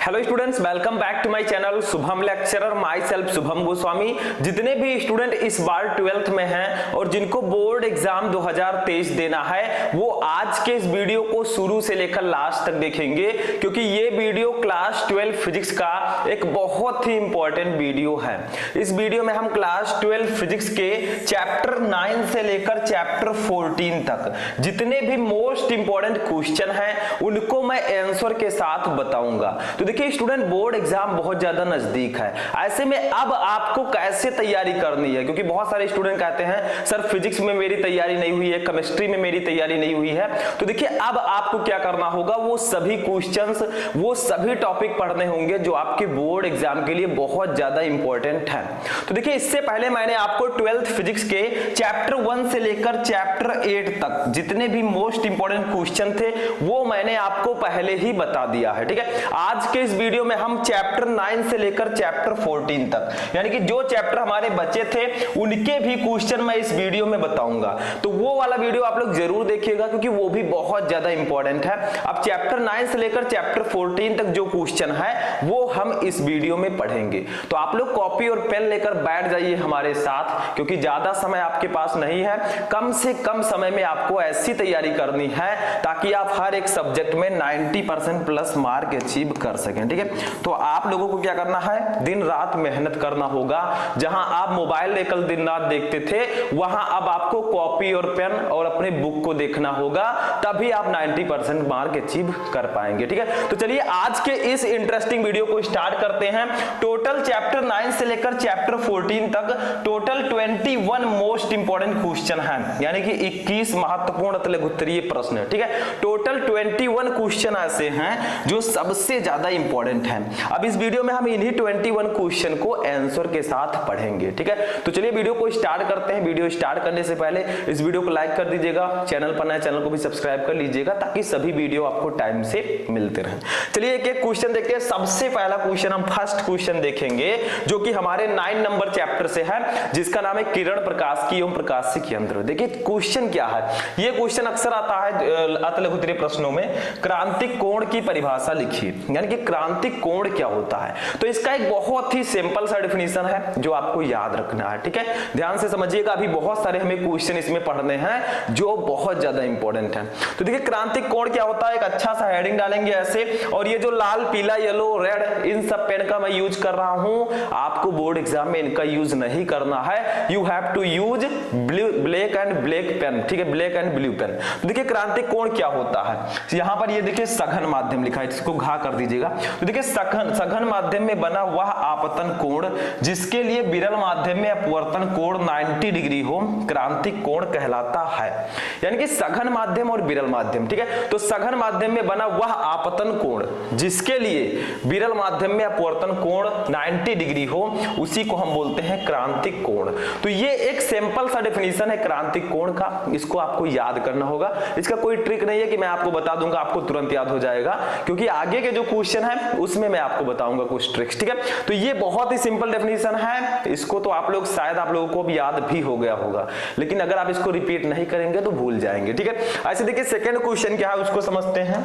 Hello students, welcome back to my channel Shubham lecturer, myself Shubham Goswami. जितने भी student इस बार 12th में हैं और जिनको बोर्ड एग्जाम 2023 देना है वो आज के इस वीडियो को शुरू से लेकर लास्ट तक देखेंगे, क्योंकि ये वीडियो क्लास 12 फिजिक्स का एक बहुत ही इंपॉर्टेंट वीडियो है। इस वीडियो में हम क्लास 12 फिजिक्स के चैप्टर 9 से लेकर चैप्टर 14 तक जितने भी मोस्ट इंपॉर्टेंट क्वेश्चन हैं उनको मैं आंसर के साथ बताऊंगा। तो देखिए स्टूडेंट, बोर्ड एग्जाम बहुत ज्यादा नजदीक है, ऐसे में अब आपको कैसे तैयारी करनी है, क्योंकि बहुत सारे स्टूडेंट कहते हैं सर फिजिक्स में मेरी तैयारी नहीं हुई है, केमिस्ट्री में मेरी तैयारी नहीं हुई है। तो देखिए अब आपको क्या करना होगा, वो सभी क्वेश्चंस, वो सभी टॉपिक पढ़ने होंगे जो आपके बोर्ड एग्जाम के लिए बहुत ज्यादा इंपॉर्टेंट है। तो देखिए इससे पहले मैंने आपको 12th फिजिक्स के चैप्टर 1 से लेकर चैप्टर 8 तक जितने भी मोस्ट इंपॉर्टेंट क्वेश्चन थे वो मैंने आपको पहले ही बता दिया है। ठीक है, आज के इस वीडियो में हम चैप्टर 9 से लेकर चैप्टर 14 तक यानी कि जो चैप्टर हमारे बचे थे उनके भी क्वेश्चन मैं इस वीडियो में बताऊंगा। तो वो वाला वीडियो आप लोग जरूर देखिएगा क्योंकि वो भी बहुत ज्यादा इंपॉर्टेंट है। अब चैप्टर 9 से लेकर चैप्टर 14 तक जो क्वेश्चन है वो हम इस वीडियो में पढ़ेंगे। तो आप लोग कॉपी और पेन लेकर बैठ जाइए हमारे साथ, क्योंकि ज्यादा समय आपके पास नहीं है। कम से कम समय में आपको ऐसी तैयारी करनी है ताकि आप हर एक सब्जेक्ट में 90% प्लस मार्क अचीव कर सकें। ठीक है, तो आप लोगों को क्या करना है, दिन रात मेहनत करना होगा। जहां आप मोबाइल लेकर दिन रात देखते थे वहां अब आपको कॉपी और पेन और अपने बुक को देखना होगा, तभी आप 90% मार्क अचीव कर पाएंगे। ठीक है, तो चलिए आज के इस इंटरेस्टिंग वीडियो को स्टार्ट करते हैं। टोटल चैप्टर 9 से लेकर चैप्टर 14 तक टोटल 21 मोस्ट इंपॉर्टेंट क्वेश्चन है, यानी कि 21 महत्वपूर्ण अतुल्य प्रश्न है। ठीक है, टोटल 21 क्वेश्चन ऐसे हैं जो सबसे ज्यादा इंपॉर्टेंट है। अब इस वीडियो में हम इन्हीं 21 क्वेश्चन को आंसर के साथ पढ़ेंगे। ठीक है, तो चलिए वीडियो को स्टार्ट करते हैं। वीडियो स्टार्ट करने से पहले इस वीडियो को लाइक कर दीजिएगा, चैनल पर नए चैनल को भी सब्सक्राइब कर लीजिएगा ताकि सभी वीडियो आपको टाइम से मिलते रहें। चलिए एक एक क्वेश्चन देखते हैं। सबसे पहला क्वेश्चन हम फर्स्ट क्वेश्चन देखेंगे जो कि हमारे 9 नंबर चैप्टर से है, जिसका नाम है किरण प्रकाशिकी एवं प्रकाशिक यंत्र। देखिए क्वेश्चन क्या है, ये क्वेश्चन अक्सर आता है अतुल्य प्रश्नों में। क्रांतिक कोण की परिभाषा लिखिए, यानी कि क्रांतिक कोण क्या होता है। तो इसका एक बहुत ही सिंपल सा डेफिनेशन है जो आपको याद रखना है। ठीक है, ध्यान से समझिएगा, अभी बहुत सारे हमें क्वेश्चन इसमें पढ़ने हैं जो बहुत ज्यादा इंपॉर्टेंट है। तो देखिए क्रांतिक कोण क्या होता है, एक अच्छा सा हेडिंग डालेंगे ऐसे, और ये जो लाल पीला येलो रेड इन सब पेन का मैं यूज कर रहा हूं, आपको बोर्ड एग्जाम में इनका यूज नहीं करना है। You have to use black and black pen. ठीक है, ब्लैक एंड ब्लू पेन। तो देखिए क्रांतिक कोण क्या होता है, यहां पर ये देखिए सघन माध्यम लिखा है, इसको घा कर दीजिएगा। तो देखिए सघन माध्यम में बना वह आपतन कोण जिसके लिए विरल माध्यम में अपवर्तन कोण 90 डिग्री हो क्रांतिक कोण कहलाता है। यानी कि सघन माध्यम और विरल माध्यम। ठीक है, तो सघन माध्यम में बना वह आपतन कोण जिसके लिए विरल माध्यम में अपवर्तन कोण 90 डिग्री हो उसी को हम बोलते हैं क्रांतिक कोण। तो ये एक सिंपल सा डेफिनेशन है क्रांतिक कोण का, इसको आपको याद करना होगा। इसका कोई ट्रिक नहीं है कि मैं आपको बता दूंगा आपको तुरंत याद हो जाएगा, क्योंकि आगे के जो क्वेश्चन है उसमें मैं आपको बताऊंगा कुछ ट्रिक्स। ठीक है, तो ये बहुत ही सिंपल डेफिनेशन है, इसको तो आप लोग शायद आप लोगों को भी याद भी हो गया होगा, लेकिन अगर आप इसको रिपीट नहीं करेंगे तो भूल जाएंगे। ठीक है, ऐसे देखिए सेकंड क्वेश्चन क्या है उसको समझते हैं।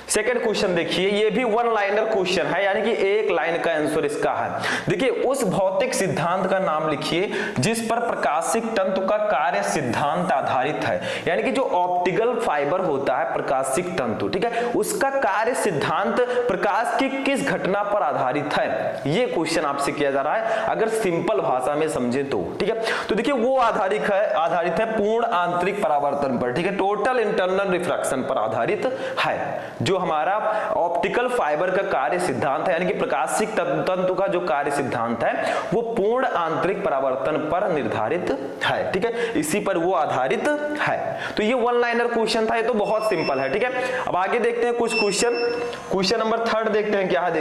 सेकंड क्वेश्चन देखिए, ये भी वन लाइनर क्वेश्चन है, यानी कि एक लाइन का आंसर इसका है। देखिए उस भौतिक सिद्धांत का नाम लिखिए जिस पर प्रकाशिक तंतु का कार्य सिद्धांत आधारित है, यानी कि जो ऑप्टिकल फाइबर होता है प्रकाशिक तंतु, ठीक है, उसका कार्य सिद्धांत प्रकाश की किस घटना पर आधारित है, ये क्वेश्चन आपसे किया जा रहा है अगर सिंपल भाषा में समझे तो। ठीक है, तो देखिए वो आधारित है पूर्ण आंतरिक परावर्तन पर। ठीक है, टोटल इंटरनल रिफ्रैक्शन पर आधारित है। जो हमारा ऑप्टिकल फाइबर का कार्य सिद्धांत है, यानी कि प्रकाशिक तंतु का जो कार्य सिद्धांत है वो पूर्ण आंतरिक परावर्तन पर निर्धारित है। ठीक है, इसी पर वो आधारित है। तो ये वन लाइनर क्वेश्चन था, ये तो बहुत सिंपल है। ठीक है, अब आगे देखते हैं कुछ क्वेश्चन नंबर 3 देखते हैं क्या है।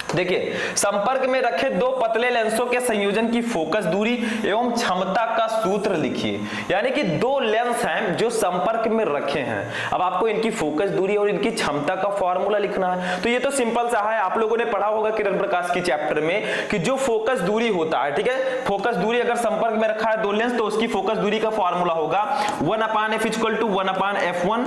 देखिए संपर्क में रखे दो पतले लेंसों के संयोजन की फोकस दूरी एवं क्षमता का सूत्र लिखिए, यानी कि दो लेंस हैं जो संपर्क में रखे हैं। अब आपको इनकी फोकस दूरी और इनकी क्षमता का फॉर्मूला लिखना है। तो ये तो सिंपल सा है, आप लोगों ने पढ़ा होगा किरण प्रकाश की चैप्टर में कि जो फोकस दूरी होता है, ठीक है, फोकस दूरी अगर संपर्क में रखा है दो लेंस तो उसकी फोकस दूरी का फॉर्मूला होगा 1/f = 1/f1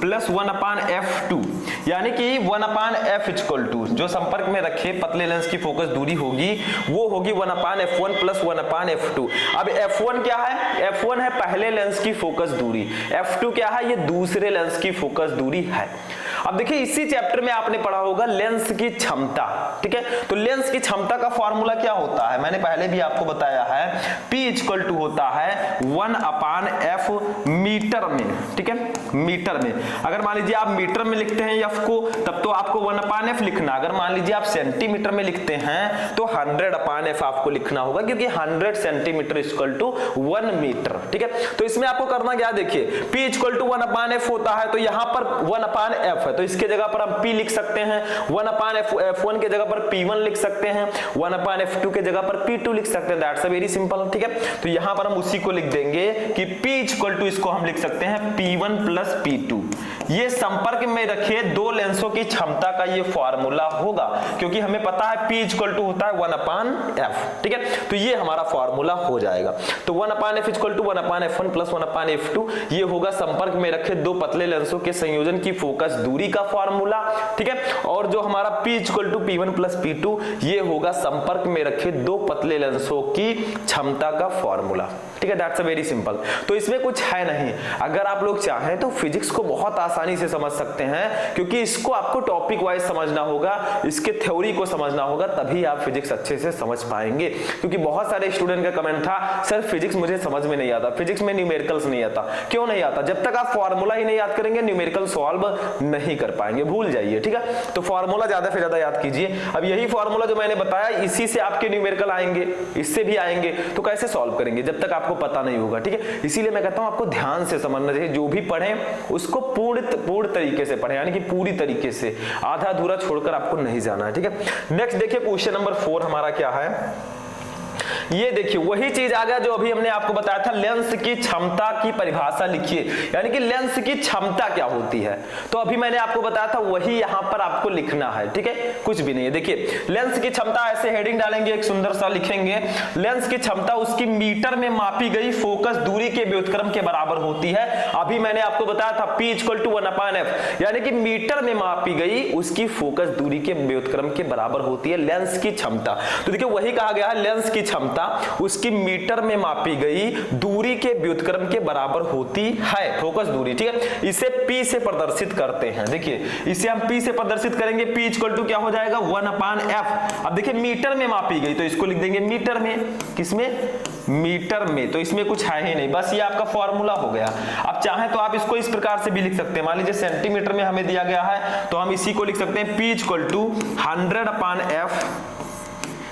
प्लस 1/f2, यानी कि 1/f इक्वल टू जो संपर्क में रखे पतले लेंस की फोकस दूरी होगी वो होगी 1/f1 प्लस 1/f2। अब f1 क्या है? f1 है पहले लेंस की फोकस दूरी, f2 क्या है? ये दूसरे लेंस की फोकस दूरी है। अब देखिए इसी चैप्टर में आपने पढ़ा होगा लेंस की क्षमता, ठीक है। तो लेंस की क्षमता का फॉर्मूला क्या होता है? मैंने पहले भी आपको बताया है, P इक्वल टू होता है 1/f मीटर में, ठीक है, मीटर में। अगर मान लीजिए आप मीटर में लिखते हैं f को, तब तो आपको 1/f लिखना। अगर मान लीजिए आप सेंटीमीटर में लिखते हैं तो 100/f आपको लिखना होगा, क्योंकि 100 सेंटीमीटर इक्वल टू 1 मीटर, ठीक है। तो इसमें आपको करना क्या, देखिए P इक्वल टू 1/f होता है, तो यहां पर 1/f है, तो इसके जगह पर हम P लिख सकते हैं, 1/f1 के जगह पर P1 लिख सकते हैं, 1/f2 के जगह पर P2 लिख सकते हैं। दैट्स वेरी सिंपल, ठीक है। तो यहां पर हम उसी को लिख देंगे कि P इक्वल टू इसको हम लिख सकते हैं P1 प्लस P2। ये संपर्क में रखे दो लेंसों की क्षमता का ये फॉर्मूला होगा, क्योंकि हमें पता है P इक्वल टू होता है 1/f, ठीक है। तो ये हमारा फॉर्मूला हो जाएगा। तो 1/f equal to 1/f1 plus 1/f2 ये होगा संपर्क में रखे दो पतले लेंसों के संयोजन की फोकस दूरी का फॉर्मूला, ठीक है। और जो हमारा P equal to P1 plus P2 ये होगा संपर्क में रखे दो पतले लेंसों की क्षमता का फॉर्मूला, ठीक है। That's very simple. तो इसमें कुछ है नहीं। अगर आप लोग चाहें तो फिजिक्स को बहुत आसानी से समझ सकते हैं, क्योंकि इसको आपको टॉपिक वाइज समझना होगा, इसके थ्योरी को समझना होगा, तभी आप फिजिक्स अच्छे से समझ पाएंगे। क्योंकि बहुत सारे स्टूडेंट का कमेंट था, सर फिजिक्स मुझे समझ में नहीं आता, फिजिक्स में न्यूमेरिकल्स नहीं आता। क्यों नहीं आता? जब तक आप फॉर्मूला ही नहीं याद करेंगे न्यूमेरिकल सॉल्व नहीं कर पाएंगे, भूल जाइए, ठीक है। तो फॉर्मूला ज्यादा से ज्यादा याद कीजिए। अब यही फॉर्मूला जो मैंने बताया इसी से आपके न्यूमेरिकल आएंगे, इससे भी आएंगे, तो कैसे सॉल्व करेंगे जब तक आपको पता नहीं होगा, ठीक है। इसीलिए मैं कहता हूं आपको ध्यान से समझना चाहिए, जो भी पढ़ें उसको पूर्ण तरीके से पढ़ें, यानी कि पूरी तरीके से, आधा अधूरा छोड़कर आपको नहीं जाना है, ठीक है। नेक्स्ट देखिए क्वेश्चन नंबर 4 हमारा क्या है। ये देखिए वही चीज आ गया जो अभी हमने आपको बताया था, लेंस की क्षमता की परिभाषा लिखिए, यानी कि लेंस की क्षमता क्या होती है। तो अभी मैंने आपको बताया था वही यहां पर आपको लिखना है, ठीक है, कुछ भी नहीं है। देखिए लेंस की क्षमता, ऐसे हेडिंग डालेंगे, एक सुंदर सा लिखेंगे, लेंस की क्षमता उसकी मीटर में मापी गई फोकस दूरी के व्युत्क्रम के बराबर होती है। अभी मैंने आपको बताया था P इक्वल टू 1/f, यानी कि मीटर में मापी गई उसकी फोकस दूरी के व्युत्क्रम के बराबर होती है लेंस की क्षमता। तो देखिए वही कहा गया है, लेंस की क्षमता उसकी मीटर में मापी गई दूरी के व्युत्क्रम के बराबर होती है, फोकस दूरी, ठीक है। इसे P से प्रदर्शित करते हैं। देखिए इसे हम P से प्रदर्शित करेंगे, P इक्वल टू क्या हो जाएगा 1/f। अब देखिए मीटर में मापी गई तो इसको लिख देंगे मीटर में, किसमें? मीटर में। तो इसमें कुछ है ही नहीं, बस ये आपका फॉर्मूला हो गया। अब चाहे तो आप इसको इस प्रकार से भी लिख सकते हैं, मान लीजिए सेंटीमीटर में हमें दिया गया है तो हम इसी को लिख सकते हैं P equal to 100/f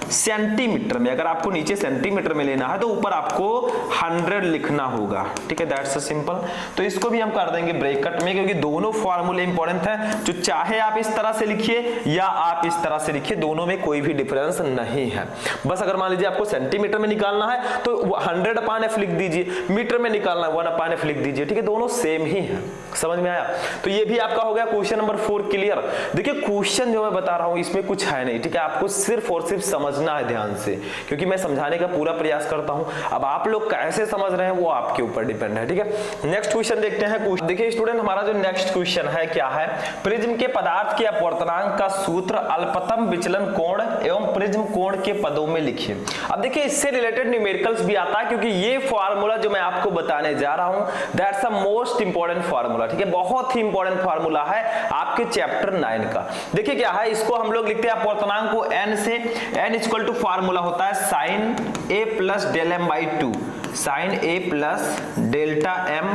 centimetre में। अगर आपको नीचे सेंटीमीटर में लेना है तो ऊपर आपको 100 लिखना होगा, ठीक है। That's simple. तो इसको भी हम कर देंगे ब्रैकेट में, क्योंकि दोनों फॉर्मूले इंपॉर्टेंट हैं। जो चाहे आप इस तरह से लिखिए या आप इस तरह से लिखिए, दोनों में कोई भी डिफरेंस नहीं है। बस अगर मान लीजिए आपको सेंटीमीटर में निकालना है तो 100/f लिख दीजिए, मीटर में निकालना है 1/f लिख दीजिए, ठीक है, दोनों सेम ही है। समझ में आया? तो ये भी आपका हो गया क्वेश्चन नंबर 4 क्लियर। देखिए क्वेश्चन जो मैं बता रहा हूं इसमें कुछ है नहीं, ठीक है, आपको सिर्फ और सिर्फ समझना है ध्यान से, क्योंकि मैं समझाने का पूरा प्रयास करता हूं। अब आप लोग कैसे समझ रहे हैं वो आपके ऊपर डिपेंड है, ठीक है। नेक्स्ट क्वेश्चन देखते हैं। देखिए स्टूडेंट हमारा जो नेक्स्ट क्वेश्चन है क्या है, प्रिज्म के पदार्थ के अपवर्तनांक का सूत्र अल्पतम विचलन कोण एवं प्रिज्म कोण के पदों में लिखिए। अब देखिए इससे रिलेटेड न्यूमेरिकल्स भी आता है, क्योंकि ये फॉर्मूला जो मैं आपको बताने जा रहा हूं that's a most important formula, ठीक है, बहुत ही इंपॉर्टेंट फॉर्मूला है आपके चैप्टर 9 का। देखिए क्या है, इसको हम लोग लिखते हैं अपवर्तनांक को n से, n इक्वल टू फॉर्मूला होता है sine a plus del m by 2, sine a plus delta m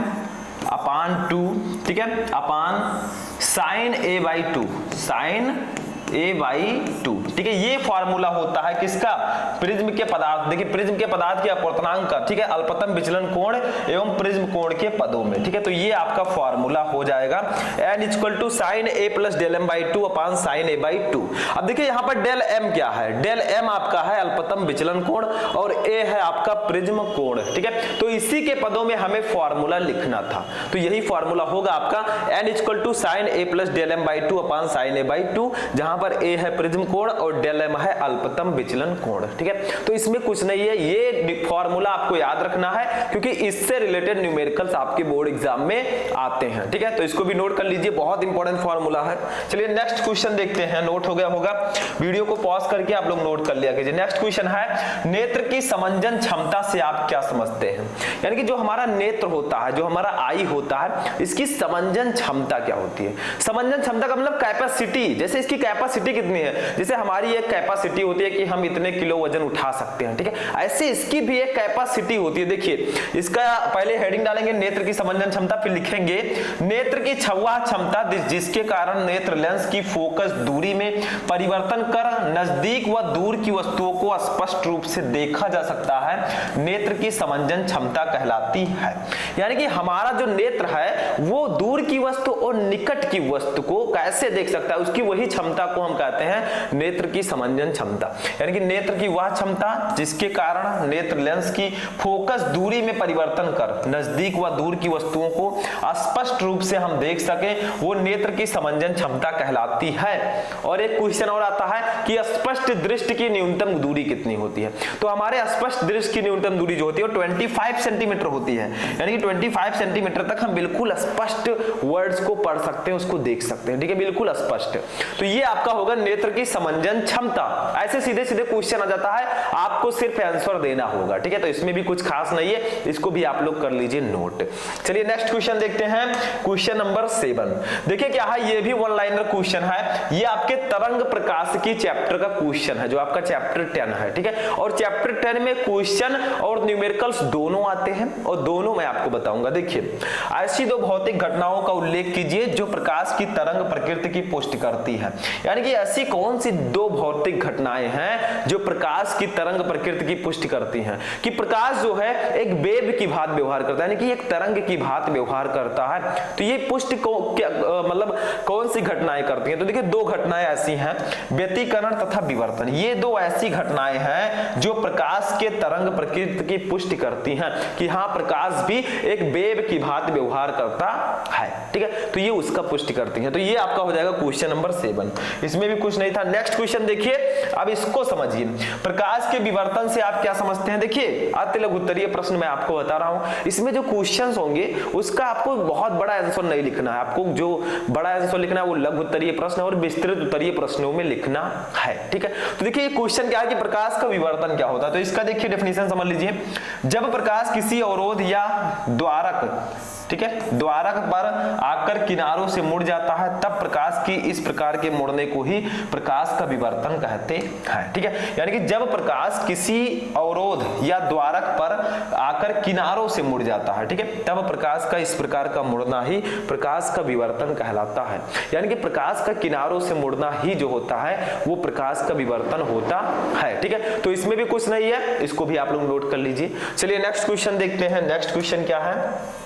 upon 2, ठीक है, upon sine a by 2, sine a by 2, ठीक है। ये फॉर्मूला होता है किसका? प्रिज्म के पदार्थ। देखिए प्रिज्म के पदार्थ के अपवर्तनांक का, ठीक है, अल्पतम विचलन कोण एवं प्रिज्म कोण के पदों में, ठीक है। तो ये आपका फॉर्मूला हो जाएगा n equal to sine a plus del m by 2 upon sine a by 2। अब देखिए यहाँ पर डेल m क्या है? डेल m आपका है अल्पतम विचलन कोण और a है आपका प्रिज्म कोण, ठीक है। तो इसी के पदों में हमें फॉर्मूला लिखना था, तो यही फॉर्मूला होगा आपका n equal to sine a plus del m by 2 upon sine a by 2, जहां पर ए है प्रिज्म कोण और डेल एम है अल्पतम विचलन कोण, ठीक है। तो इसमें कुछ नहीं है, ये फॉर्मूला आपको याद रखना है क्योंकि इससे रिलेटेड न्यूमेरिकल्स आपके बोर्ड एग्जाम में आते हैं, ठीक है। तो इसको भी नोट कर लीजिए, बहुत इंपॉर्टेंट फॉर्मूला है। चलिए नेक्स्ट क्वेश्चन देखते हैं, नोट हो गया होगा, वीडियो को पॉज करके आप लोग नोट कर लिया कीजिए। नेक्स्ट क्वेश्चन है नेत्र की समंजन क्षमता से आप क्या समझते हैं, यानी कि जो हमारा नेत्र होता है, जो हमारा आई होता है, इसकी समंजन क्षमता क्या होती है। समंजन क्षमता का मतलब कैपेसिटी, जैसे इसकी कैपेसिटी कितनी है, जैसे हमारी एक कैपेसिटी होती है कि हम इतने किलो वजन उठा सकते हैं, ठीक है, ऐसे इसकी भी एक कैपेसिटी होती है। देखिए इसका पहले हेडिंग डालेंगे नेत्र की समंजन क्षमता, फिर लिखेंगे नेत्र की छवा क्षमता जिसके कारण नेत्र लेंस की फोकस दूरी में परिवर्तन कर नजदीक व दूर की वस्तुओं को स्पष्ट रूप से देखा जा सकता है, नेत्र की समंजन क्षमता कहलाती है। यानी कि हमारा जो नेत्र है वो दूर की वस्तु और निकट की वस्तु को कैसे देख सकता है, उसकी वही क्षमता को हम कहते हैं नेत्र की समंजन क्षमता। यानी कि नेत्र की वह क्षमता जिसके कारण नेत्र लेंस की फोकस दूरी में परिवर्तन कर नजदीक व दूर की वस्तुओं को स्पष्ट रूप से हम देख सके, वो नेत्र की समंजन क्षमता कहलाती है। और एक क्वेश्चन और आता है कि स्पष्ट दृष्टि की न्यूनतम दूरी कितनी होती है। तो हमारे स्पष्ट दृष्टि की न्यूनतम दूरी जो होती है वो 25 सेंटीमीटर होती है, यानी कि 25 सेंटीमीटर तक हम बिल्कुल स्पष्ट वर्ड्स को पढ़ सकते हैं, उसको देख सकते हैं, ठीक है, बिल्कुल स्पष्ट। तो ये आपका होगा नेत्र की समंजन क्षमता। ऐसे सीधे सीधे क्वेश्चन आ जाता है, आपको सिर्फ आंसर देना होगा, ठीक है। तो इसमें भी कुछ खास नहीं है, इसको भी आप लोग कर लीजिए नोट। चलिए नेक्स्ट क्वेश्चन देखते हैं, क्वेश्चन नंबर 7। देखिए क्या है, ये भी वन लाइनर क्वेश्चन है, ये आपके तरंग प्रकाशिकी चैप्टर का क्वेश्चन है, जो आपका चैप्टर 10 है, ठीक है। और चैप्टर 10 में क्वेश्चन और न्यूमेरिकल्स दोनों आते हैं और दोनों मैं आपको बताऊंगा। देखिए ऐसी दो भौतिक घटनाओं का उल्लेख कीजिए जो प्रकाश की तरंग प्रकृति की पुष्टि करती है। यानी कि ऐसी कौन सी दो भौतिक घटनाएं हैं जो प्रकाश की तरंग प्रकृति की पुष्टि करती हैं कि प्रकाश जो है एक वेव की भांति व्यवहार करता है, यानी कि एक तरंग की भांति व्यवहार करता है। तो ये पुष्टि को क्या मतलब कौन सी घटनाएं करती हैं, तो देखिए दो घटनाएं ऐसी हैं, व्यतिकरण तथा विवर्तन। ये दो ऐसी घटनाएं हैं जो प्रकाश के तरंग प्रकृति की पुष्टि करती हैं कि हाँ प्रकाश भी एक वेव की भांति व्यवहार करता है, ठीक है। तो ये उसका पुष्टि करती हैं। तो ये आपका हो जाएगा क्वेश्चन नंबर 7। इसमें भी कुछ नहीं था। नेक्स्ट क्वेश्चन देखिए, अब इसको समझिए, प्रकाश के विवर्तन से आप क्या समझते हैं। देखिए अति लघु उत्तरीय प्रश्न मैं आपको बता रहा हूं, इसमें जो क्वेश्चंस होंगे उसका आपको बहुत बड़ा आंसर नहीं लिखना है, आपको जो बड़ा आंसर लिखना है वो लघु उत्तरीय प्रश्न और विस्तृत उत्तरीय प्रश्नों में लिखना है, ठीक है। तो देखिए क्वेश्चन क्या है कि प्रकाश का विवर्तन क्या होता है। तो इसका देखिए डेफिनेशन समझ लीजिए, जब प्रकाश किसी अवरोध या द्वारक, ठीक है, द्वारक पर आकर किनारों से मुड़ जाता है तब प्रकाश की इस प्रकार के मुड़ने को ही प्रकाश का विवर्तन कहते हैं, ठीक है। यानी कि जब प्रकाश किसी अवरोध या द्वारक पर आकर किनारों से मुड़ जाता है, ठीक है, तब प्रकाश का इस प्रकार का मुड़ना ही प्रकाश का विवर्तन कहलाता है। यानी कि प्रकाश का किनारों से मुड़ना ही जो होता है वो प्रकाश का विवर्तन होता है, ठीक है। तो इसमें भी कुछ नहीं है, इसको भी आप लोग नोट कर लीजिए। चलिए नेक्स्ट क्वेश्चन देखते हैं। नेक्स्ट क्वेश्चन क्या है,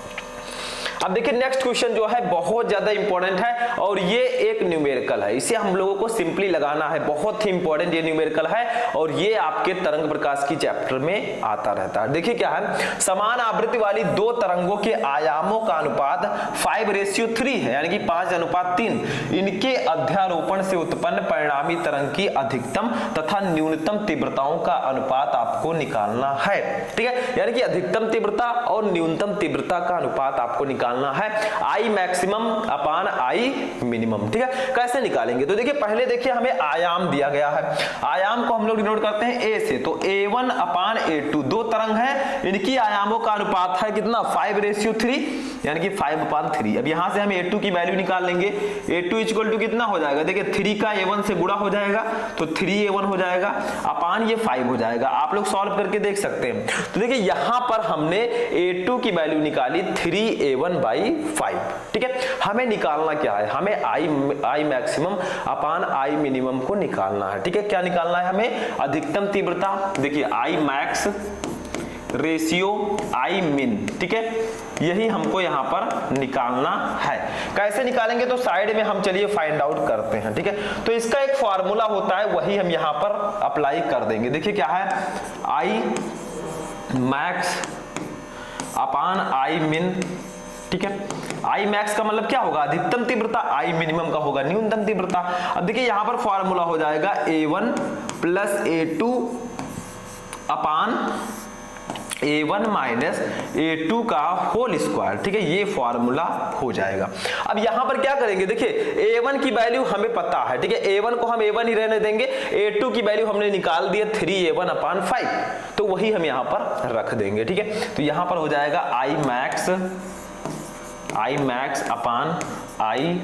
अब देखिए नेक्स्ट क्वेश्चन जो है बहुत ज्यादा इंपॉर्टेंट है और ये एक न्यूमेरिकल है, इसे हम लोगों को सिंपली लगाना है, बहुत ही इंपॉर्टेंट ये न्यूमेरिकल है और ये आपके तरंग प्रकाश की चैप्टर में आता रहता है। देखिए क्या है, समान आवृत्ति वाली दो तरंगों के आयामों का अनुपात 5:3 है, यानी कि 5:3। इनके अध्यारोपण से उत्पन्न परिणामी तरंग की अधिकतम तथा न्यूनतम तीव्रताओं का अनुपात आपको निकालना है, ठीक है। यानी कि अधिकतम तीव्रता और न्यूनतम तीव्रता का अनुपात आपको निकालना है, I maximum upon I minimum, ठीक है। कैसे निकालेंगे, तो देखिए पहले देखिए हमें आयाम दिया गया है, आयाम को हम लोग डिनोट करते हैं ए से, तो A1 अपान A2 दो तरंग है, इनकी आयामों का अनुपात है कितना 5:3, यानी कि 5/3। अब यहां से हम A2 की वैल्यू निकाल लेंगे, A2 इक्वल टू कितना हो जाएगा, देखिए 3 का A1 से गुणा हो जाएगा तो 3A1 हो जाएगा अपान ये 5 हो जाएगा। आप लोग सॉल्व करके देख सकते हैं। तो देखिए यहां पर हमने A2 की वैल्यू निकाली 3A1/5, ठीक है। हमें निकालना क्या है, हमें I maximum upon I minimum को निकालना है, ठीक है। क्या निकालना है हमें, अधिकतम तीव्रता, देखिए आई मैक्स रेशियो आई मिन, ठीक है, यही हमको यहां पर निकालना है। कैसे निकालेंगे, तो साइड में हम चलिए फाइंड आउट करते हैं, ठीक है। तो इसका एक फॉर्मूला होता है, वही हम यहां पर अप्लाई कर देंगे। देखिए क्या है, आई मैक्स अपान आई मिन ठीक है। आई मैक्स का मतलब क्या होगा, अधिकतम तीव्रता, आई मिनिमम का होगा न्यूनतम तीव्रता। अब देखिए यहां पर फॉर्मूला हो जाएगा A1 प्लस A2 अपान A1 माइनस A2 का होल स्क्वायर, ठीक है, ये फॉर्मूला हो जाएगा। अब यहां पर क्या करेंगे, देखिए A1 की वैल्यू हमें पता है, ठीक है, A1 को हम A1 ही रहने देंगे, A2 की वैल्यू हमने निकाल दिया 3A1 अपान 5, तो वही हम यहां पर रख देंगे, ठीक है। तो यहां पर हो जाएगा आई मैक्स अपान आई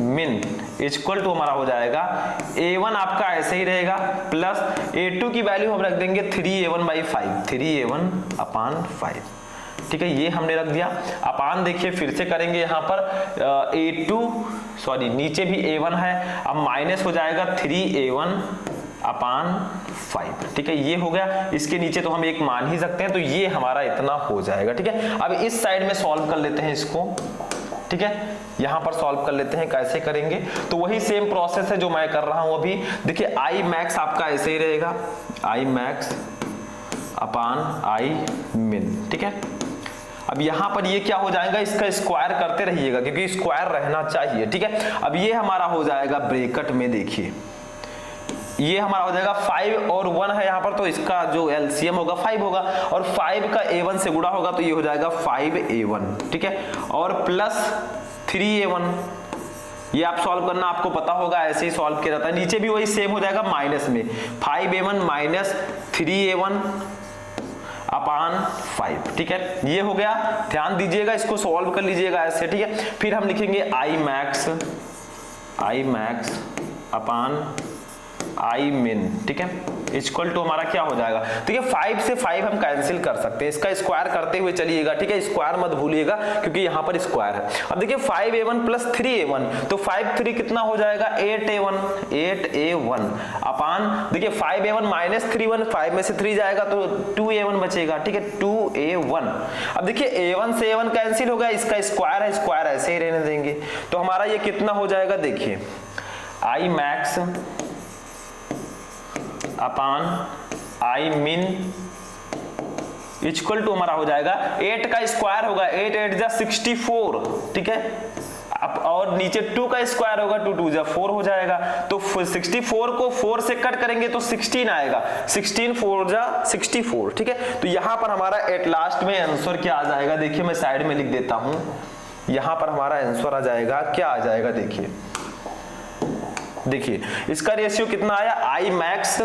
मिन इक्वल टू हमारा हो जाएगा A1 आपका ऐसे ही रहेगा प्लस A2 की वैल्यू हम रख देंगे 3A1/5, 3A1 अपान 5, ठीक है, ये हमने रख दिया। अपान देखिए फिर से करेंगे यहाँ पर A2 सॉरी नीचे भी A1 है, अब माइनस हो जाएगा 3A1 अपान 5, ठीक है, ये हो गया। इसके नीचे तो हम एक मान ही सकते हैं, तो ये हमारा इतना हो जाएगा, ठीक है। अब इस साइड में सॉल्व कर लेते हैं इसको, ठीक है, यहां पर सॉल्व कर लेते हैं। कैसे करेंगे, तो वही सेम प्रोसेस है जो मैं कर रहा हूं अभी। देखिए आई मैक्स आपका ऐसे ही रहेगा, आई मैक्स अपान आई मिन, ठीक है। अब यहां पर ये क्या हो जाएगा, इसका स्क्वायर करते रहिएगा क्योंकि स्क्वायर रहना चाहिए, ठीक है। अब ये हमारा हो जाएगा ब्रैकेट में, देखिए ये हमारा हो जाएगा 5 और 1 है यहाँ पर, तो इसका जो एलसीएम होगा 5 होगा, और 5 का A1 से गुणा होगा तो ये हो जाएगा 5A1, ठीक है, और प्लस 3A1, ये आप सॉल्व करना आपको पता होगा, ऐसे ही सॉल्व किया जाता है। नीचे भी वही सेम हो जाएगा माइनस में 5A1 माइनस 3A1 अपान 5, ठीक है, ये हो गया। ध्यान दीजिएगा, इसको सॉल्व कर लीजिएगा ऐसे, ठीक है। फिर हम लिखेंगे आई मैक्स अपान आई मिन, ठीक है, इक्वल टू हमारा क्या हो जाएगा, ठीक है, 5 से 5 हम कैंसिल कर सकते हैं, इसका स्क्वायर करते हुए चलिएगा, ठीक है, स्क्वायर मत भूलिएगा क्योंकि यहाँ पर स्क्वायर है। अब देखिए 5A1 प्लस 3A1, तो 5 3 कितना हो जाएगा 8A1 अपान देखिए 5A1 माइनस 3A1, 5 में से 3 जाएगा तो 2A1 बचेगा, ठीक है, 2A1। अब देखिए A1 से A1 कैंसिल हो गया, इसका स्क्वायर है, स्क्वायर ऐसे ही रहने देंगे, तो हमारा ये कितना हो जाएगा, देखिए आई मैक्स अपान आई मिन इक्वल टू हमारा हो जाएगा 8 का स्क्वायर होगा 8 8 जा 64, ठीक है, अब और नीचे 2 का स्क्वायर होगा 2 2 जा 4 हो जाएगा, तो 64 को 4 से कट करेंगे तो 16 आएगा, 16 4 जा 64, ठीक है। तो यहां पर हमारा एट लास्ट में आंसर क्या आ जाएगा, देखिए मैं साइड में लिख देता हूं, यहां पर हमारा आंसर आ जाएगा, क्या आ जाएगा, देखिए इसका रेशियो कितना आया, आई मैक्स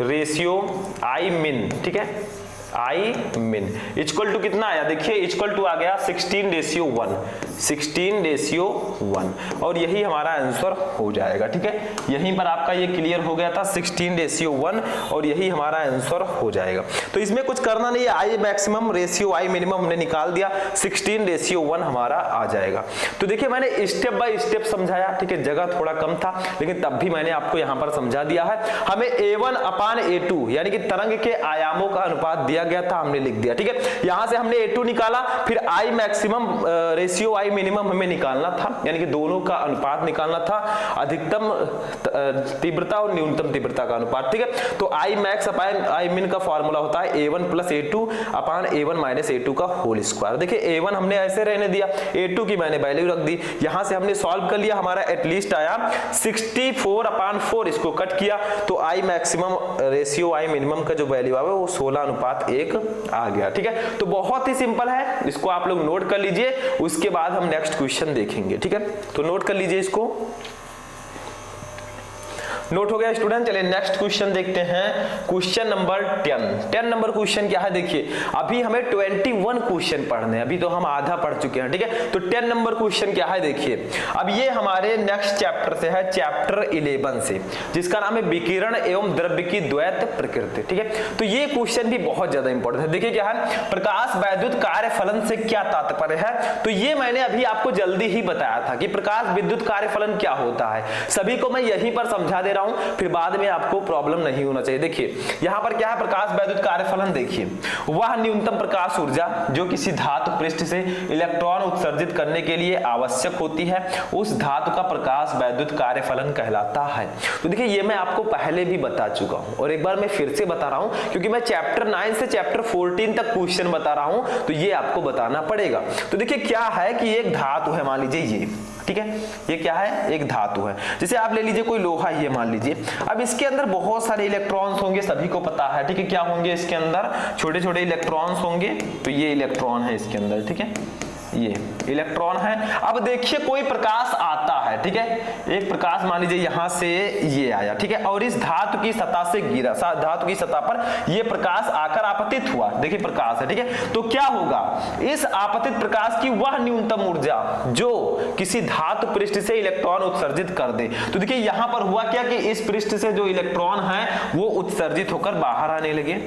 रेशियो आई मिन, ठीक है, आई मिन इक्वल टू कितना आया, देखिए इक्वल टू आ गया 16:1, और यही हमारा आंसर हो जाएगा, ठीक है। यहीं पर आपका ये क्लियर हो गया था 16:1, और यही हमारा आंसर हो जाएगा। तो इसमें कुछ करना नहीं है, I maximum ratio I minimum हमने निकाल दिया, 16:1 हमारा आ जाएगा। तो देखिए मैंने स्टेप बाय स्टेप समझाया, ठीक है, जगह थोड़ा कम था लेकिन तब भी मैंने आपको यहां पर समझा दिया है। हमें A1 अपान A2 यानी कि तरंग के आयामों का अनुपात दिया गया था, हमने लिख दिया, ठीक है। यहां से हमने A2 निकाला, फिर I maximum ratio I minimum हमें निकालना था, यानी कि दोनों का अनुपात निकालना था, अधिकतम तीव्रता और न्यूनतम तीव्रता का अनुपात, ठीक है। तो आई मैक्स अपान आई मिन का फॉर्मूला होता है A1 प्लस A2 अपान A1 माइनस A2 का होल स्क्वायर। देखिए A1 हमने ऐसे रहने दिया, A2 की मैंने वैल्यू रख दी, यहां से हमने सॉल्व कर लिया, हमारा एटलीस्ट आया 64/4, इसको कट किया तो I maximum ratio I minimum का जो वैल्यू आवे वो 16:1 आ गया, ठीक है। तो बहुत ही सिंपल है, इसको आप लोग नोट कर लीजिए, उसके बाद हम नेक्स्ट क्वेश्चन देखेंगे, ठीक है। तो नोट कर लीजिए, इसको नोट हो गया स्टूडेंट। चलिए नेक्स्ट क्वेश्चन देखते हैं, क्वेश्चन नंबर 10 नंबर क्वेश्चन क्या है, देखिए अभी हमें 21 क्वेश्चन पढ़ने हैं, अभी तो हम आधा पढ़ चुके हैं, ठीक है। तो 10 नंबर क्वेश्चन क्या है, देखिए अब ये हमारे नेक्स्ट चैप्टर से है, चैप्टर 11 से, जिसका नाम है विकिरण एवं द्रव्य की द्वैत प्रकृति, ठीक है। तो ये क्वेश्चन भी बहुत ज्यादा इंपॉर्टेंट है। देखिए क्या है, प्रकाश वैद्युत कार्यफलन से क्या तात्पर्य है, तो ये मैंने अभी आपको जल्दी ही बताया था कि प्रकाश विद्युत कार्यफलन क्या होता है, सभी को मैं यहीं पर समझा दे रहा हूं, फिर बाद में आपको प्रॉब्लम नहीं होना चाहिए। देखिए यहां पर क्या है, प्रकाश वैद्युत कार्यफलन। देखिए वह न्यूनतम प्रकाश ऊर्जा जो किसी धातु पृष्ठ से इलेक्ट्रॉन उत्सर्जित करने के लिए आवश्यक होती है, उस धातु का प्रकाश वैद्युत कार्यफलन कहलाता है। तो देखिए ये मैं आपको पहले भी बता चुका हूं और एक बार मैं फिर से बता रहा हूं, क्योंकि मैं चैप्टर 9 से चैप्टर 14 तक क्वेश्चन बता रहा हूं, तो ये आपको बताना पड़ेगा। तो देखिए क्या है कि एक धातु है, मान लीजिए ये, ठीक है, ये क्या है, एक धातु है। जैसे आप ले लीजिए कोई लोहा ही है मान लीजिए, अब इसके अंदर बहुत सारे इलेक्ट्रॉन्स होंगे, सभी को पता है, ठीक है, क्या होंगे इसके अंदर, छोटे छोटे इलेक्ट्रॉन्स होंगे। तो ये इलेक्ट्रॉन है इसके अंदर, ठीक है, ये इलेक्ट्रॉन है। अब देखिए कोई प्रकाश आता है, ठीक है, एक प्रकाश मान लीजिए यहां से ये आया, ठीक है, और इस धातु की सतह से गिरा, धातु की सतह पर ये प्रकाश आकर आपतित हुआ। देखिए प्रकाश है, ठीक है, तो क्या होगा, इस आपतित प्रकाश की वह न्यूनतम ऊर्जा जो किसी धातु पृष्ठ से इलेक्ट्रॉन उत्सर्जित कर दे। तो देखिए यहां पर हुआ क्या कि इस पृष्ठ से जो इलेक्ट्रॉन है वो उत्सर्जित होकर बाहर आने लगे।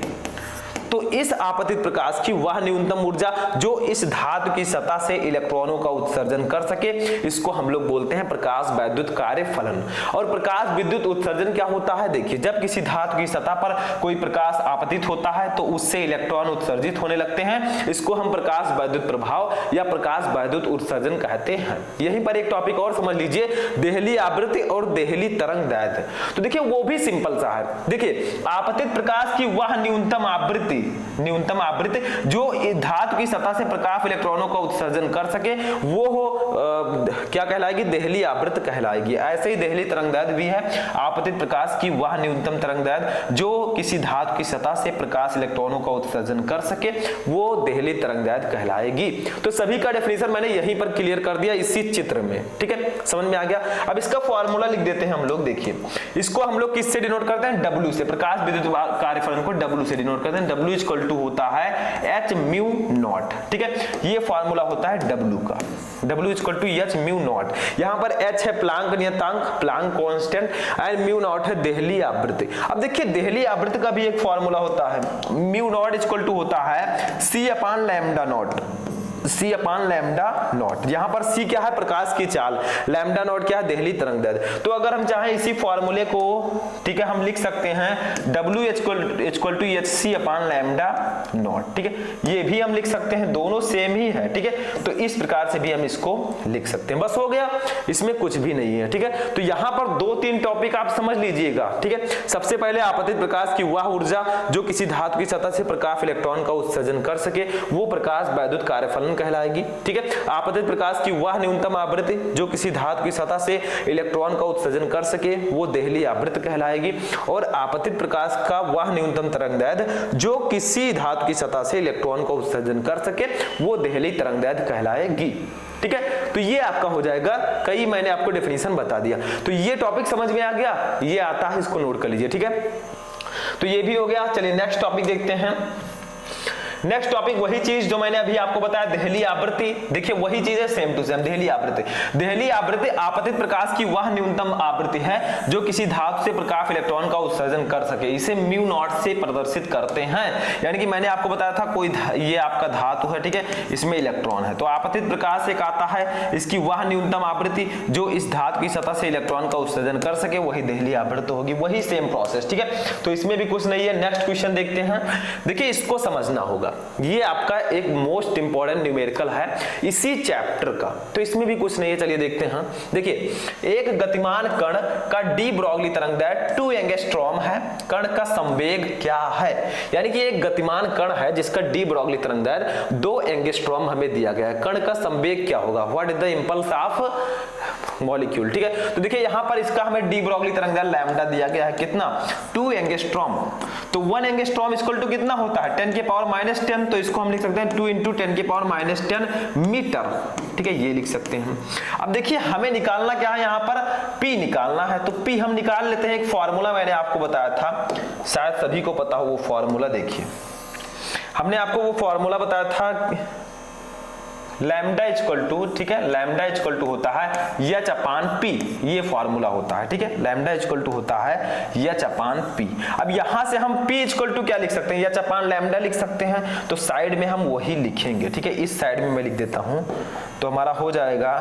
तो इस आपतित प्रकाश की वह न्यूनतम ऊर्जा जो इस धातु की सतह से इलेक्ट्रॉनों का उत्सर्जन कर सके, इसको हम लोग बोलते हैं प्रकाश वैद्युत कार्यफलन। और प्रकाश विद्युत उत्सर्जन क्या होता है, देखिए जब किसी धातु की सतह पर कोई प्रकाश आपतित होता है तो उससे इलेक्ट्रॉन उत्सर्जित होने लगते हैं, इसको हम प्रकाश वैद्युत प्रभाव या प्रकाश वैद्युत उत्सर्जन कहते हैं। यहीं पर एक टॉपिक और समझ लीजिए, देहली आवृत्ति और देहली तरंगदैर्ध्य। तो देखिए वो भी सिंपल सा है। देखिए आपतित प्रकाश की वह न्यूनतम आवृत्ति जो धातु की सतह से प्रकाश इलेक्ट्रॉनों का उत्सर्जन कर सके, वो क्या कहलाएगी, देहली आवृत्ति कहलाएगी। ऐसे ही देहली तरंगदैर्ध्य भी है, आपतित प्रकाश की वह न्यूनतम तरंगदैर्ध्य जो किसी धातु की सतह से प्रकाश इलेक्ट्रॉनों का उत्सर्जन कर सके, वो देहली तरंगदैर्ध्य कहलाएगी। तो सभी का डेफिनेशन मैंने यहीं पर क्लियर कर दिया इसी चित्र में, ठीक है, समझ में आ गया। अब इसका फॉर्मूला लिख देते हैं हम लोग। देखिए इसको हम लोग किससे डिनोट करते हैं, W से, प्रकाश विद्युत कार्यफलन को W से डिनोट करते हैं। W इक्वल टू होता है h म्यू नॉट, ठीक है, ये फार्मूला होता है W का, W equal to h mu naught. यहां पर h है प्लांक नियतांक, Planck constant, and mu naught है देहली आवृत्ति। अब देखिए देहली आवृत्ति का भी एक फार्मूला होता है, म्यू नॉट इक्वल टू होता है c upon lambda not, C upon lambda not. यहां पर C क्या है, प्रकाश की चाल, लैम्डा नॉट क्या है, देहली तरंगदैर्ध्य। तो अगर हम चाहें इसी फॉर्मूले को, ठीक है, हम लिख सकते हैं W equal to HC upon lambda naught, ठीक है, ये भी हम लिख सकते हैं, दोनों सेम ही है, ठीक है। तो इस प्रकार से भी हम इसको लिख सकते हैं, बस हो गया, इसमें कुछ भी नहीं है, ठीक है। तो यहां पर 2-3 टॉपिक आप समझ लीजिएगा, ठीक है। सबसे पहले आपतित प्रकाश की वह ऊर्जा जो किसी धातु की सतह से प्रकाश इलेक्ट्रॉन का उत्सर्जन कर सके, वो प्रकाश वैद्युत कार्यफलन कहलाएगी, ठीक है। आपतित प्रकाश की वह न्यूनतम आवृत्ति जो किसी धातु की सतह से इलेक्ट्रॉन का उत्सर्जन कर सके, वो देहली आवृत्ति कहलाएगी। और आपतित प्रकाश का वह न्यूनतम तरंगदैर्ध्य जो किसी धातु की सतह से इलेक्ट्रॉन का उत्सर्जन कर सके, वो देहली तरंगदैर्ध्य कहलाएगी, ठीक है। तो ये आपका हो जाएगा, कई मैंने आपको डेफिनेशन बता दिया। तो ये टॉपिक समझ में आ गया, ये आता है, इसको नोट कर लीजिए, ठीक है। तो ये भी हो गया। चलिए नेक्स्ट टॉपिक देखते हैं। नेक्स्ट टॉपिक वही चीज जो मैंने अभी आपको बताया, देहली आवृत्ति। देखिए वही चीज है, सेम टू सेम, देहली आवृत्ति। देहली आवृत्ति आपतित प्रकाश की वह न्यूनतम आवृत्ति है जो किसी धातु से प्रकाश इलेक्ट्रॉन का उत्सर्जन कर सके, इसे म्यू नॉट से प्रदर्शित करते हैं। यानी कि मैंने आपको बताया था, कोई ये आपका धातु है, ठीक है, इसमें इलेक्ट्रॉन है, तो आपतित प्रकाश एक आता है, इसकी वह न्यूनतम आवृत्ति जो इस धातु की सतह से इलेक्ट्रॉन का उत्सर्जन कर सके, वही देहली आवृत्ति होगी, वही सेम प्रोसेस, ठीक है। तो इसमें भी कुछ नहीं है। नेक्स्ट क्वेश्चन देखते हैं। देखिए इसको समझना होगा, ये आपका एक मोस्ट इंपॉर्टेंट न्यूमेरिकल है इसी चैप्टर का, तो इसमें भी कुछ नहीं है। चलिए देखते हैं। देखिए एक गतिमान कण का डी ब्रॉगली तरंगदैर्ध्य 2 एंगस्ट्रॉम है, कण का संवेग क्या है। यानी कि एक गतिमान कण है जिसका डी ब्रॉगली तरंगदैर्ध्य 2 एंगस्ट्रॉम हमें दिया गया है, कण का संवेग क्या होगा, what is the impulse of molecule, ठीक है। तो देखिए यहां पर इसका हमें डी ब्रॉगली तरंगदैर्ध्य लैम्डा दिया गया है, कितना, 2 एंगस्ट्रॉम। तो 1 एंगस्ट्रॉम इक्वल टू कितना होता है, 10 के पावर -10, तो इसको हम लिख सकते हैं 2 × 10 के पावर -10 मीटर, ठीक है, ये लिख सकते हैं। अब देखिए हमें निकालना क्या है, यहाँ पर P निकालना है, तो P हम निकाल लेते हैं। एक फॉर्मूला मैंने आपको बताया था, शायद सभी को पता हो वो फॉर्मूला। देखिए हमने आपको वो फॉर्मूला बताया था, लैम्डा इक्वल टू, ठीक है, लैम्डा इक्वल टू होता है H अपान P, ये फॉर्मूला होता है, ठीक है। लैम्डा इक्वल टू होता है H अपान P। अब यहां से हम P इक्वल टू क्या लिख सकते हैं, H अपान लैम्डा लिख सकते हैं, तो साइड में हम वही लिखेंगे, ठीक है। इस साइड में मैं लिख देता हूं, तो हमारा हो जाएगा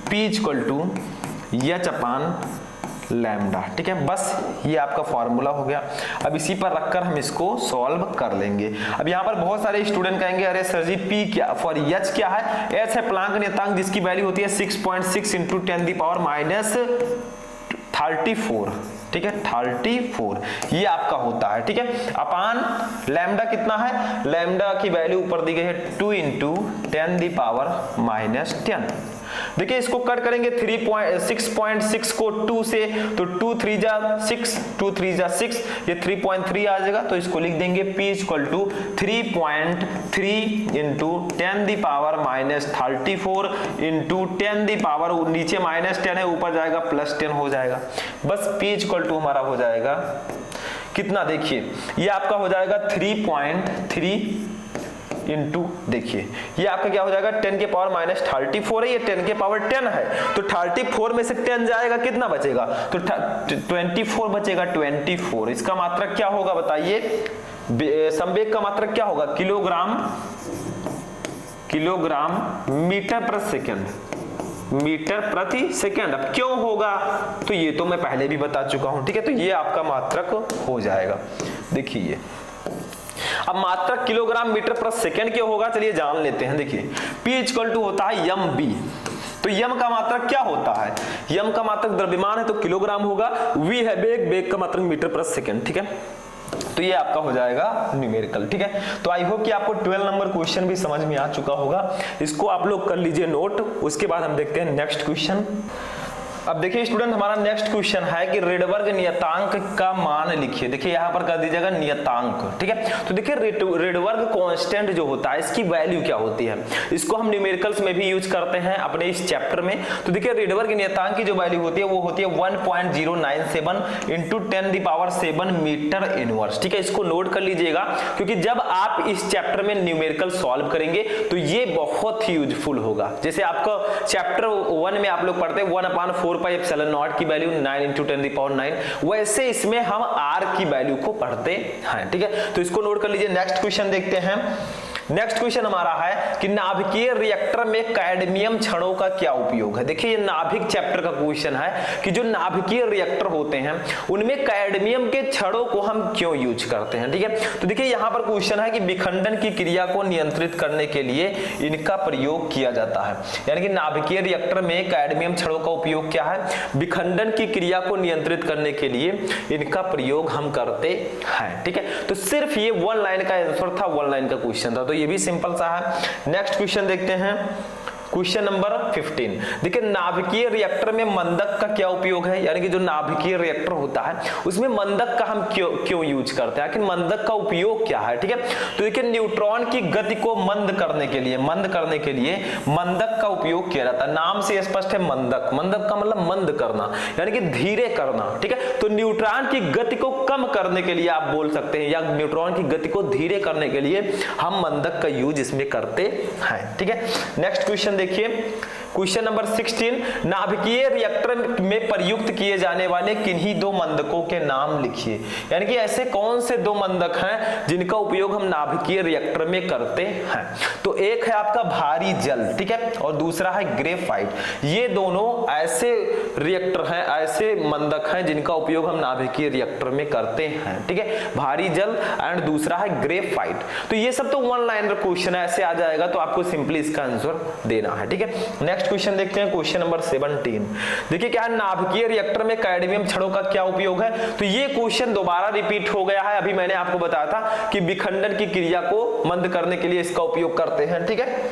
P equal to H upon lambda. ठीक है, बस ये आपका फॉर्मूला हो गया। अब इसी पर रखकर हम इसको सॉल्व कर लेंगे। अब यहाँ पर बहुत सारे स्टूडेंट कहेंगे अरे सर जी पी क्या फॉर एच क्या है? एच है प्लांक नियतांक जिसकी वैल्यू होती है 6.6 इंटू 10⁻⁻34। ठीक है, 34 ये आपका होता है। ठीक है, अपान लैम्डा कितना है? लैम्डा की वैल्यू ऊपर दी गई है 2 इंटू 10⁻⁻10। देखिए इसको कट करेंगे 6.6 को 2 से, तो 2 3 जा 6, 2 3 जा 6, ये 3.3 आ जाएगा। तो इसको लिख देंगे P equal to 3.3 into 10⁻⁻34 into 10 नीचे -10 है, ऊपर जाएगा +10 हो जाएगा। बस P इक्वल टू हमारा हो जाएगा कितना? देखिए ये आपका हो जाएगा 3.3 इंटू, देखिए ये आपका क्या हो जाएगा 10⁻⁻34 है, ये 10⁻10 है, तो 34 में से 10 जाएगा, कितना बचेगा? तो 24 बचेगा। 24 इसका मात्रक क्या होगा बताइए? संवेग का मात्रक क्या होगा? किलोग्राम मीटर प्रति सेकंड, मीटर प्रति सेकंड। अब क्यों होगा? तो ये तो मैं पहले भी बता चुका हूं। ठीक है, तो ये आपका मात्रक हो जाएगा। देखिए अब मात्रक किलोग्राम मीटर प्रति सेकंड क्यों होगा, चलिए जान लेते हैं। देखिए P इक्वल टू होता है यम बी, तो यम का मात्रक क्या होता है? यम का मात्रक द्रव्यमान है तो किलोग्राम होगा, वी है बेग, बेग का मात्रक मीटर प्रति सेकंड। ठीक है, तो ये आपका हो जाएगा न्यूमेरिकल। ठीक है, तो आई होप कि आपको 12 नंबर क्वेश्चन भी समझ में आ चुका होगा। इसको आप लोग कर लीजिए नोट, उसके बाद हम देखते हैं नेक्स्ट क्वेश्चन। अब देखिए स्टूडेंट, हमारा नेक्स्ट क्वेश्चन है कि रेडबर्ग नियतांक का मान लिखिए। देखिए यहाँ पर कर दीजिएगा नियतांक। ठीक है, तो देखिए रेडबर्ग कांस्टेंट जो होता है इसकी वैल्यू क्या होती है, इसको हम न्यूमेरिकल्स में भी यूज करते हैं अपने इस चैप्टर में। तो देखिए रेडबर्ग नियतांक की जो वैल्यू होती है वो होती है 1.097 इंटू 10⁻7 मीटर इनवर्स। ठीक है, इसको नोट कर लीजिएगा, क्योंकि जब आप इस चैप्टर में न्यूमेरिकल सॉल्व करेंगे तो ये बहुत ही यूजफुल होगा। जैसे आपका चैप्टर 1 में आप लोग पढ़ते हैं 1/4πε0 की वैल्यू 9 इंटू 10⁹, वैसे इसमें हम r की वैल्यू को पढ़ते हैं। ठीक है, तो इसको नोट कर लीजिए। नेक्स्ट क्वेश्चन देखते हैं। नेक्स्ट क्वेश्चन हमारा है कि नाभिकीय रिएक्टर में कैडमियम छड़ों का क्या उपयोग है। देखिए ये नाभिक चैप्टर का क्वेश्चन है कि जो नाभिकीय रिएक्टर होते हैं उनमें कैडमियम के छड़ों को हम क्यों यूज करते हैं। ठीक है, तो देखिए यहाँ पर क्वेश्चन है कि विखंडन की क्रिया को नियंत्रित करने के लिए इनका प्रयोग किया जाता है। यानी कि नाभिकीय रिएक्टर में कैडमियम छड़ों का उपयोग क्या है? विखंडन की क्रिया को नियंत्रित करने के लिए इनका प्रयोग हम करते हैं। ठीक है, तो सिर्फ ये 1 लाइन का आंसर था, 1 लाइन का क्वेश्चन था, तो ये भी सिंपल सा है। नेक्स्ट क्वेश्चन देखते हैं, क्वेश्चन नंबर 15। देखिए नाभिकीय रिएक्टर में मंदक का क्या उपयोग है। यानी कि जो नाभिकीय रिएक्टर होता है उसमें मंदक का हम क्यों यूज करते हैं, आखिर मंदक का उपयोग क्या है। ठीक है, तो देखिए न्यूट्रॉन की गति को मंद करने के लिए मंदक का उपयोग किया जाता है। नाम से स्पष्ट है मंदक, मंदक का मतलब मंद करना यानी कि धीरे करना। ठीक है, तो न्यूट्रॉन की गति को कम करने के लिए आप बोल सकते हैं, या न्यूट्रॉन की गति को धीरे करने के लिए हम मंदक का यूज इसमें करते हैं। ठीक है, नेक्स्ट क्वेश्चन देखिए, क्वेश्चन नंबर 16। नाभिकीय रिएक्टर में प्रयुक्त किए जाने वाले किन्हीं 2 मंदकों के नाम लिखिए। यानी कि ऐसे कौन से 2 मंदक हैं जिनका उपयोग हम नाभिकीय रिएक्टर में करते हैं। तो एक है आपका भारी जल, ठीक है, और दूसरा है ग्रेफाइट। ये दोनों ऐसे रिएक्टर हैं, ऐसे मंदक हैं जिनका उपयोग हम नाभिकीय रिएक्टर में करते हैं। ठीक है, भारी जल एंड दूसरा है ग्रेफाइट। तो ये सब तो 1 लाइनर क्वेश्चन है, ऐसे आ जाएगा, तो आपको सिंपली इसका आंसर देना है। ठीक है, नेक्स्ट क्वेश्चन देखते हैं, क्वेश्चन नंबर 17। देखिए क्या है, नाभिकीय रिएक्टर में कैडमियम छड़ों का क्या उपयोग है। तो ये क्वेश्चन दोबारा रिपीट हो गया है। अभी मैंने आपको बताया था कि विखंडन की क्रिया को मंद करने के लिए इसका उपयोग करते हैं। ठीक है,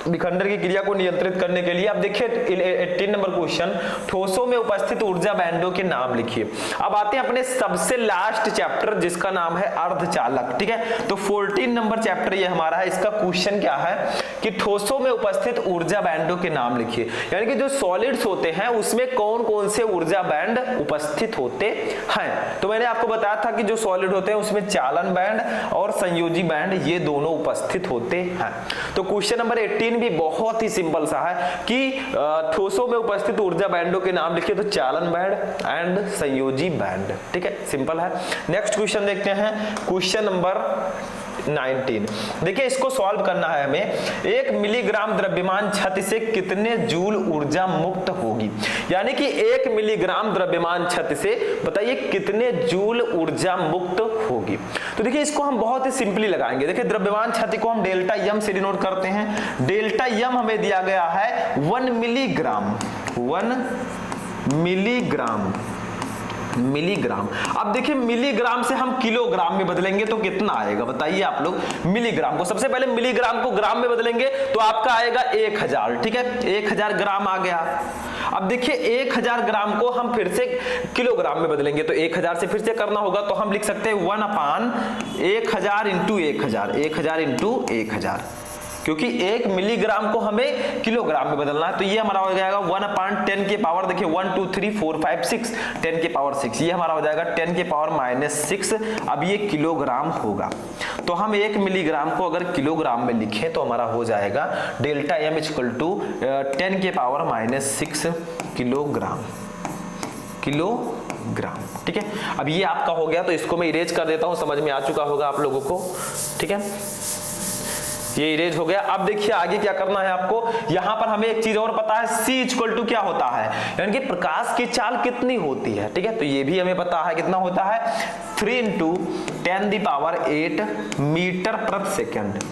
विखंडन की क्रिया को नियंत्रित करने के लिए। अब देखिए 18 नंबर क्वेश्चन, ठोसों में उपस्थित ऊर्जा बैंडों के नाम लिखिए। अब आते हैं अपने सबसे लास्ट चैप्टर जिसका नाम है अर्धचालक। ठीक है, तो 14 नंबर चैप्टर ये हमारा है। इसका क्वेश्चन क्या है कि ठोसों में उपस्थित ऊर्जा बैंडों के नाम लिखिए। यानी कि जो सॉलिड्स होते हैं उसमें कौन कौन से ऊर्जा बैंड उपस्थित होते हैं। तो मैंने आपको बताया था कि जो सॉलिड होते हैं उसमें चालन बैंड और संयोजी बैंड ये दोनों उपस्थित होते हैं। तो क्वेश्चन नंबर 18 भी बहुत ही सिंपल सा है कि ठोसों में उपस्थित ऊर्जा बैंडों के नाम लिखिए, तो चालन बैंड एंड संयोजी बैंड। ठीक है, सिंपल है। नेक्स्ट क्वेश्चन देखते हैं, क्वेश्चन नंबर 19। देखिए इसको सॉल्व करना है हमें। 1 मिलीग्राम द्रव्यमान छत से कितने जूल ऊर्जा मुक्त होगी, यानी कि 1 मिलीग्राम द्रव्यमान छत से बताइए कितने जूल ऊर्जा मुक्त होगी। तो देखिए इसको हम बहुत ही सिंपली लगाएंगे। देखिए द्रव्यमान छत को हम डेल्टा एम से डिनोट करते हैं। डेल्टा एम हमें दिया गया है 1 मिलीग्राम, 1 मिलीग्राम। अब देखिए मिलीग्राम से हम किलोग्राम में बदलेंगे तो कितना आएगा बताइए आप लोग। मिलीग्राम को सबसे पहले मिलीग्राम को ग्राम में बदलेंगे तो आपका आएगा 1000, ठीक है, 1000 ग्राम आ गया। अब देखिए 1000 ग्राम को हम फिर से किलोग्राम में बदलेंगे तो 1000 से फिर से करना होगा, तो हम लिख सकते हैं 1/1000 इंटू 1000 इंटू 1000, क्योंकि 1 मिलीग्राम को हमें किलोग्राम में बदलना है। तो ये हमारा हो जाएगा 1/10 के पावर, देखिए 1 2 3 4 5 6, 10 के पावर 6, ये हमारा हो जाएगा 10 के पावर -6। अब ये किलोग्राम होगा, तो हम 1 मिलीग्राम को अगर किलोग्राम में लिखें तो हमारा हो जाएगा डेल्टा एम इक्वल टू 10 के पावर -6 किलोग्राम, ठीक है। अब ये आपका हो गया, तो इसको मैं इरेज कर देता हूं, समझ में आ चुका होगा आप लोगों को, ठीक है, ये इरेज हो गया। अब देखिए आगे क्या करना है आपको। यहां पर हमें एक चीज और पता है, C इक्वल टू क्या होता है, यानी कि प्रकाश की चाल कितनी होती है, ठीक है, तो ये भी हमें पता है कितना होता है, 3 × 10⁸ मीटर प्रति सेकंड,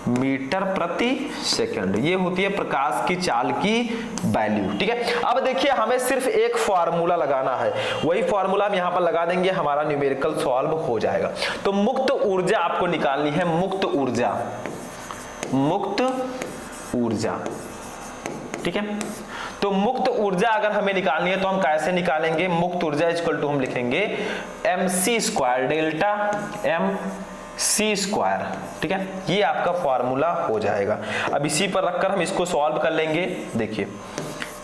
मीटर प्रति सेकंड, ये होती है प्रकाश की चाल की वैल्यू, ठीक है। अब देखिए हमें सिर्फ एक फार्मूला लगाना है, वही फार्मूला हम यहां पर लगा देंगे, हमारा न्यूमेरिकल सॉल्व हो जाएगा। तो मुक्त ऊर्जा आपको निकालनी है, मुक्त ऊर्जा, ठीक है। तो मुक्त ऊर्जा अगर हमें निकालनी है तो हम कैसे निकालेंगे, मुक्त ऊर्जा इक्वल टू हम लिखेंगे mc², डेल्टा mc², ठीक है, ये आपका फॉर्मूला हो जाएगा। अब इसी पर रखकर हम इसको सॉल्व कर लेंगे। देखिए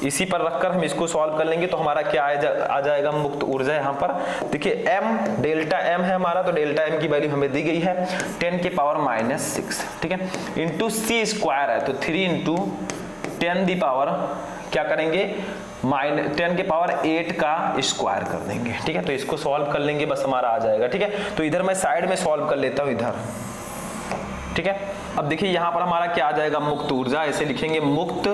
इसी पर रखकर हम इसको सॉल्व कर लेंगे तो हमारा क्या आ जाएगा, मुक्त ऊर्जा। यहाँ पर देखिए m, डेल्टा m है हमारा, तो डेल्टा m की वैल्यू हमें दी गई है 10 के पावर -6, ठीक है, इंटू c² है, तो 3 × 10⁻, क्या करेंगे, 10 के पावर 8 का स्क्वायर कर देंगे, ठीक है। तो इसको सॉल्व कर लेंगे, बस हमारा आ जाएगा, ठीक है। तो इधर मैं साइड में सॉल्व कर लेता हूं इधर, ठीक है। अब देखिए यहां पर हमारा क्या आ जाएगा, मुक्त ऊर्जा, ऐसे लिखेंगे मुक्त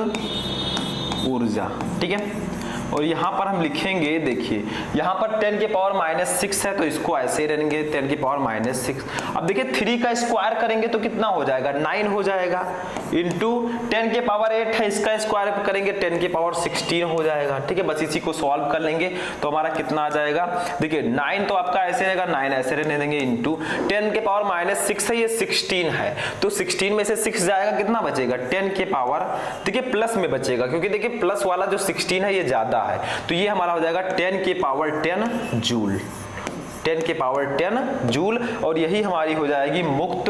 ऊर्जा, ठीक है। और यहाँ पर हम लिखेंगे, देखिए यहाँ पर 10 के पावर -6 है, तो इसको ऐसे रहेंगे 10 के पावर -6। अब देखिए 3 का स्क्वायर करेंगे तो कितना हो जाएगा, 9 हो जाएगा, इंटू 10 के पावर 8 है, इसका स्क्वायर करेंगे 10 के पावर 16 हो जाएगा, ठीक है। बस इसी को सॉल्व कर लेंगे तो हमारा कितना आ जाएगा, देखिए 9 तो आपका ऐसे रहेगा, 9 ऐसे रहने देंगे, इंटू 10 के पावर -6 है, ये 16 है, तो 16 में से 6 जाएगा, कितना बचेगा, 10 के पावर, देखिए प्लस में बचेगा, क्योंकि देखिए प्लस वाला जो 16 है ये ज्यादा है, तो ये हमारा हो जाएगा 10 के पावर 10 जूल, 10 के पावर 10 जूल, और यही हमारी हो जाएगी मुक्त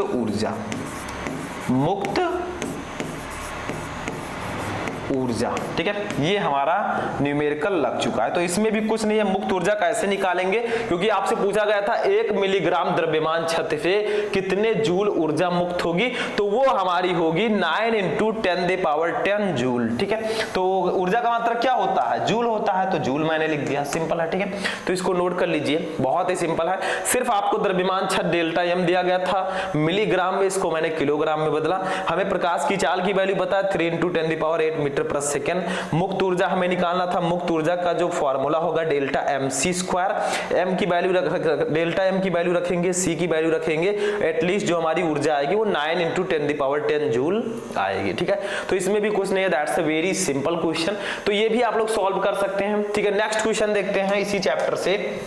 ऊर्जा, ठीक है। ये हमारा न्यूमेरिकल लग चुका है। तो इसमें भी कुछ नहीं है, मुक्त ऊर्जा कैसे निकालेंगे, क्योंकि आपसे पूछा गया था 1 मिलीग्राम द्रव्यमान छत से कितने जूल ऊर्जा मुक्त होगी, तो वो हमारी होगी 9 × 10⁻10 जूल, ठीक है। तो ऊर्जा का मात्रक क्या होता है, जूल होता है, तो जूल मैंने लिख दिया, सिंपल है, ठीक है। तो इसको नोट कर लीजिए, बहुत ही सिंपल है। सिर्फ आपको द्रव्यमान छत डेल्टा एम दिया गया था मिलीग्राम में, इसको मैंने किलोग्राम में बदला। हमें प्रकाश की चाल की वैल्यू पता है 3 × 10⁸ मीटर प्रति सेकंड। मुक्त ऊर्जा हमें निकालना था, मुक्त ऊर्जा का जो फॉर्मूला होगा डेल्टा mc², m की वैल्यू डेल्टा m की वैल्यू रखेंगे, c की वैल्यू रखेंगे, एटलीस्ट जो हमारी ऊर्जा आएगी वो 9 × 10⁻10 जूल आएगी, ठीक है। तो इसमें भी कुछ नहीं है, that's a very simple question, तो ये भी आप लोग सॉल्व कर सकते हैं, ठीक है। नेक्स्ट क्वेश्चन देखते हैं इसी चैप्टर से।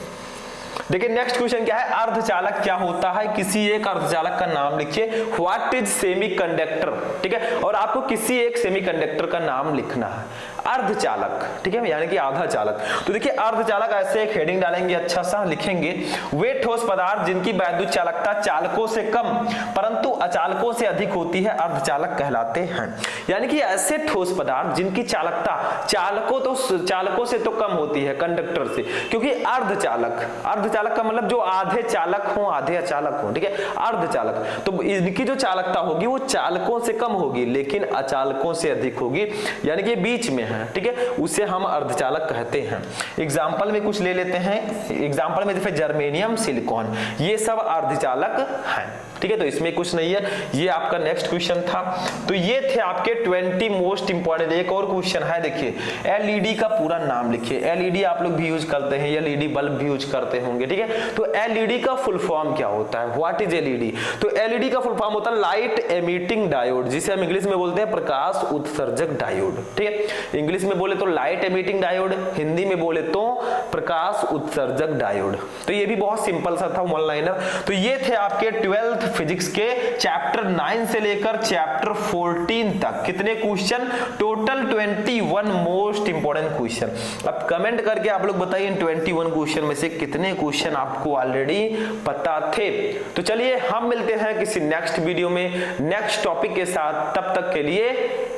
देखिए नेक्स्ट क्वेश्चन क्या है, अर्धचालक क्या होता है, किसी एक अर्धचालक का नाम लिखिए, व्हाट इज सेमीकंडक्टर, ठीक है, और आपको किसी एक सेमीकंडक्टर का नाम लिखना है। अर्धचालक, ठीक है, यानी कि आधा चालक। तो देखिए अर्धचालक, ऐसे एक हेडिंग डालेंगे, अच्छा सा लिखेंगे, वे ठोस पदार्थ जिनकी वैद्युत चालकता चालकों से कम परंतु अचालकों से अधिक होती है अर्धचालक कहलाते हैं। यानी कि ऐसे ठोस पदार्थ जिनकी चालकता चालकों से तो कम होती है, कंडक्टर से, क्योंकि अर्धचालक अर्धचालक का मतलब जो आधे चालक हो आधे अचालक हो, ठीक है, अर्धचालक। तो इनकी जो चालकता होगी वो चालकों से कम होगी लेकिन अचालकों से अधिक होगी, यानी कि बीच में है, ठीक है, उसे हम अर्धचालक कहते हैं। एग्जाम्पल में कुछ ले लेते हैं, एग्जाम्पल में जैसे जर्मेनियम, सिलिकॉन, ये सब अर्धचालक हैं, ठीक है। तो इसमें कुछ नहीं है, ये आपका नेक्स्ट क्वेश्चन था। तो ये थे आपके 20 मोस्ट इंपॉर्टेंट। एक और क्वेश्चन है, देखिए एलईडी का पूरा नाम लिखिए। एलईडी आप लोग भी यूज करते हैं, एलईडी बल्ब भी यूज करते होंगे, ठीक है। तो एलईडी का फुल फॉर्म क्या होता है, व्हाट इज एलईडी? तो एलईडी का फुल फॉर्म होता है लाइट एमिटिंग डायोड, जिसे हम इंग्लिश में बोलते हैं प्रकाश उत्सर्जक डायोड, ठीक है। इंग्लिश में बोले तो लाइट एमिटिंग डायोड, हिंदी में बोले तो प्रकाश उत्सर्जक डायोड। तो ये भी बहुत सिंपल सा था, वन लाइनर। तो ये थे आपके 12th फिजिक्स के चैप्टर 9 से लेकर चैप्टर 14 तक कितने question, total 21 most important question. अब कमेंट करके आप लोग बताइए इन 21 क्वेश्चन में से कितने क्वेश्चन आपको ऑलरेडी पता थे। तो चलिए हम मिलते हैं किसी नेक्स्ट वीडियो में नेक्स्ट टॉपिक के साथ, तब तक के लिए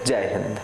जय हिंद।